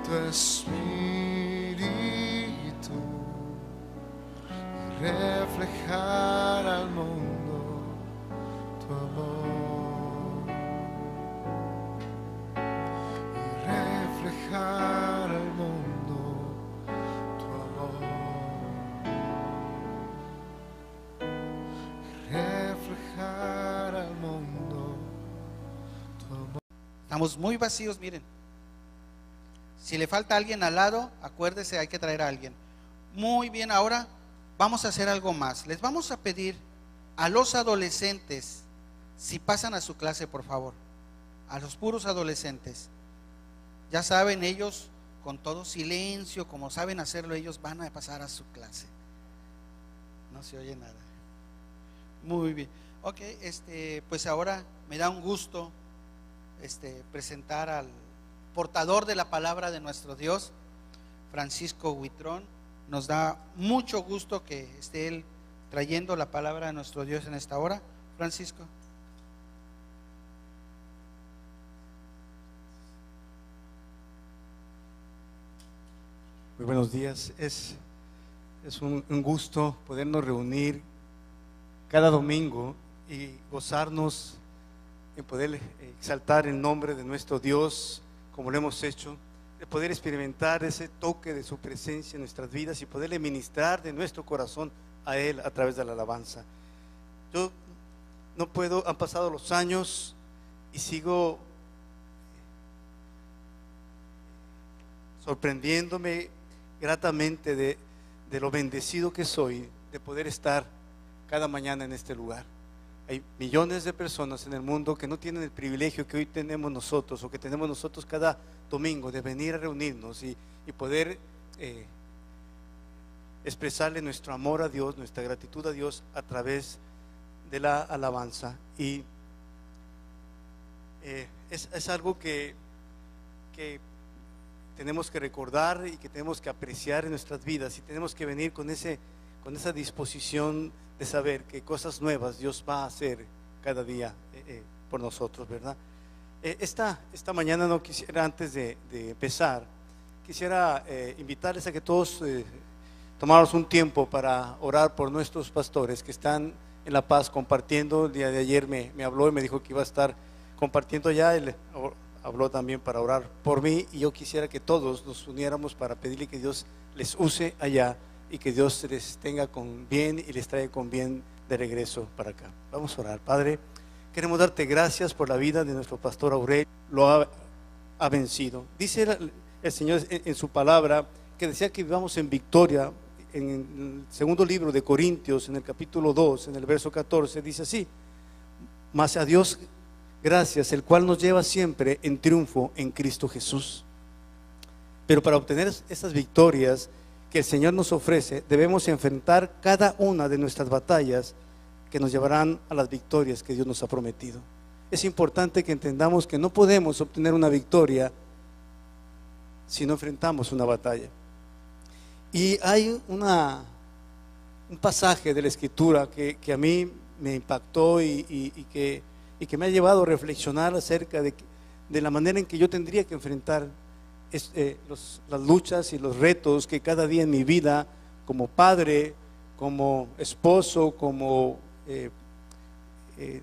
tu espíritu y reflejar al mundo tu amor, y reflejar al mundo tu amor, y reflejar al mundo tu amor. Estamos muy vacíos, miren. Si le falta alguien al lado, acuérdese, hay que traer a alguien. Muy bien, ahora vamos a hacer algo más. Les vamos a pedir a los adolescentes, si pasan a su clase, por favor, a los puros adolescentes. Ya saben, ellos con todo silencio, como saben hacerlo, ellos van a pasar a su clase. No se oye nada. Muy bien. Ok, pues ahora me da un gusto presentar al portador de la palabra de nuestro Dios, Francisco Huitrón. Nos da mucho gusto que esté él trayendo la palabra de nuestro Dios en esta hora. Francisco. Muy buenos días. Es un gusto podernos reunir cada domingo y gozarnos en poder exaltar el nombre de nuestro Dios como lo hemos hecho, de poder experimentar ese toque de su presencia en nuestras vidas y poderle ministrar de nuestro corazón a Él a través de la alabanza. Yo no puedo, han pasado los años y sigo sorprendiéndome gratamente de lo bendecido que soy de poder estar cada mañana en este lugar. Hay millones de personas en el mundo que no tienen el privilegio que hoy tenemos nosotros, o que tenemos nosotros cada domingo, de venir a reunirnos y poder expresarle nuestro amor a Dios, nuestra gratitud a Dios a través de la alabanza. Y es algo que tenemos que recordar y que tenemos que apreciar en nuestras vidas, y tenemos que venir con esa disposición de saber que cosas nuevas Dios va a hacer cada día por nosotros, ¿verdad? Esta mañana no quisiera, antes de empezar, quisiera invitarles a que todos tomáramos un tiempo para orar por nuestros pastores que están en La Paz compartiendo. El día de ayer me habló y me dijo que iba a estar compartiendo allá. Él habló también para orar por mí, y yo quisiera que todos nos uniéramos para pedirle que Dios les use allá y que Dios les tenga con bien y les traiga con bien de regreso para acá. Vamos a orar. Padre, queremos darte gracias por la vida de nuestro pastor Aurelio. Lo ha vencido. Dice el Señor en su palabra, que decía que vivamos en victoria. En el segundo libro de Corintios, en el capítulo 2, en el verso 14, dice así: mas a Dios gracias, el cual nos lleva siempre en triunfo en Cristo Jesús. Pero para obtener estas victorias que el Señor nos ofrece, debemos enfrentar cada una de nuestras batallas que nos llevarán a las victorias que Dios nos ha prometido. Es importante que entendamos que no podemos obtener una victoria si no enfrentamos una batalla. Y hay un pasaje de la Escritura que a mí me impactó y que me ha llevado a reflexionar acerca de la manera en que yo tendría que enfrentar las luchas y los retos que cada día en mi vida, como padre, como esposo, como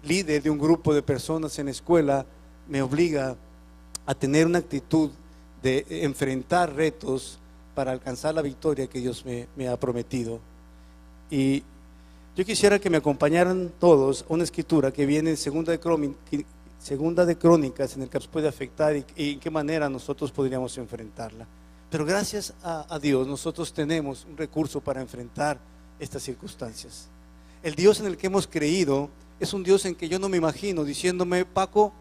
líder de un grupo de personas en la escuela, me obliga a tener una actitud de enfrentar retos para alcanzar la victoria que Dios me ha prometido. Y yo quisiera que me acompañaran todos a una escritura que viene en Segunda de Crónicas, en el que nos puede afectar y en qué manera nosotros podríamos enfrentarla. Pero gracias a Dios nosotros tenemos un recurso para enfrentar estas circunstancias. El Dios en el que hemos creído es un Dios en que yo no me imagino diciéndome: Paco,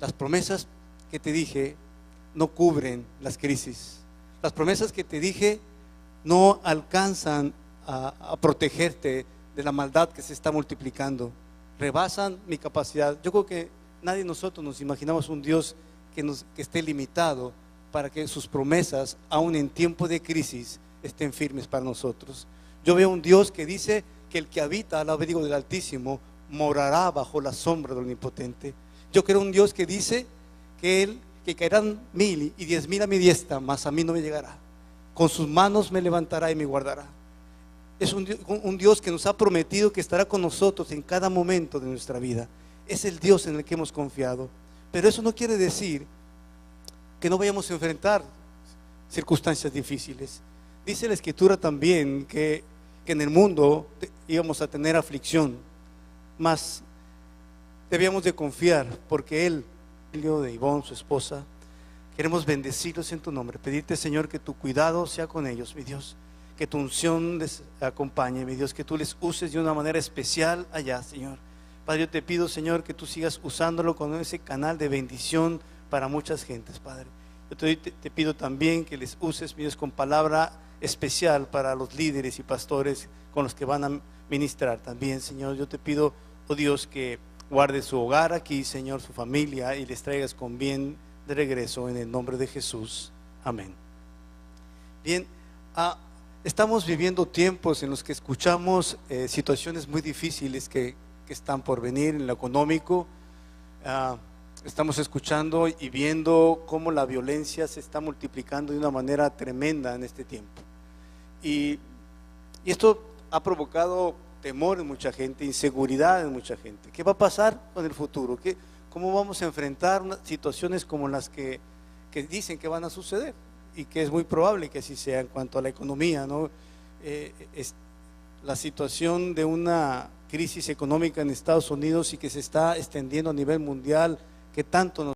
las promesas que te dije no cubren las crisis. Las promesas que te dije no alcanzan a protegerte de la maldad que se está multiplicando, rebasan mi capacidad. Yo creo que nadie de nosotros nos imaginamos un Dios que esté limitado para que sus promesas, aún en tiempo de crisis, estén firmes para nosotros. Yo veo un Dios que dice que el que habita al abrigo del Altísimo morará bajo la sombra del Omnipotente. Yo creo un Dios que dice que caerán 1000 y 10,000 a mi diestra, mas a mí no me llegará. Con sus manos me levantará y me guardará. Es un Dios que nos ha prometido que estará con nosotros en cada momento de nuestra vida. Es el Dios en el que hemos confiado. Pero eso no quiere decir que no vayamos a enfrentar circunstancias difíciles. Dice la Escritura también que en el mundo íbamos a tener aflicción, mas debíamos de confiar, porque Él, de Ivonne, su esposa, queremos bendecirlos en tu nombre, pedirte, Señor, que tu cuidado sea con ellos, mi Dios, que tu unción les acompañe, mi Dios, que tú les uses de una manera especial allá, Señor. Padre, yo te pido, Señor, que tú sigas usándolo con ese canal de bendición para muchas gentes, Padre. Yo te pido también que les uses, mi Dios, con palabra especial para los líderes y pastores con los que van a ministrar también, Señor. Yo te pido, oh Dios, que guarde su hogar aquí, Señor, su familia, y les traigas con bien de regreso en el nombre de Jesús. Amén. Bien, estamos viviendo tiempos en los que escuchamos situaciones muy difíciles que están por venir en lo económico. Estamos escuchando y viendo cómo la violencia se está multiplicando de una manera tremenda en este tiempo. Y esto ha provocado temor en mucha gente, inseguridad en mucha gente. ¿Qué va a pasar con el futuro? ¿Cómo vamos a enfrentar situaciones como las que dicen que van a suceder? Y que es muy probable que así sea en cuanto a la economía, ¿no? La situación de una crisis económica en Estados Unidos y que se está extendiendo a nivel mundial, que tanto nos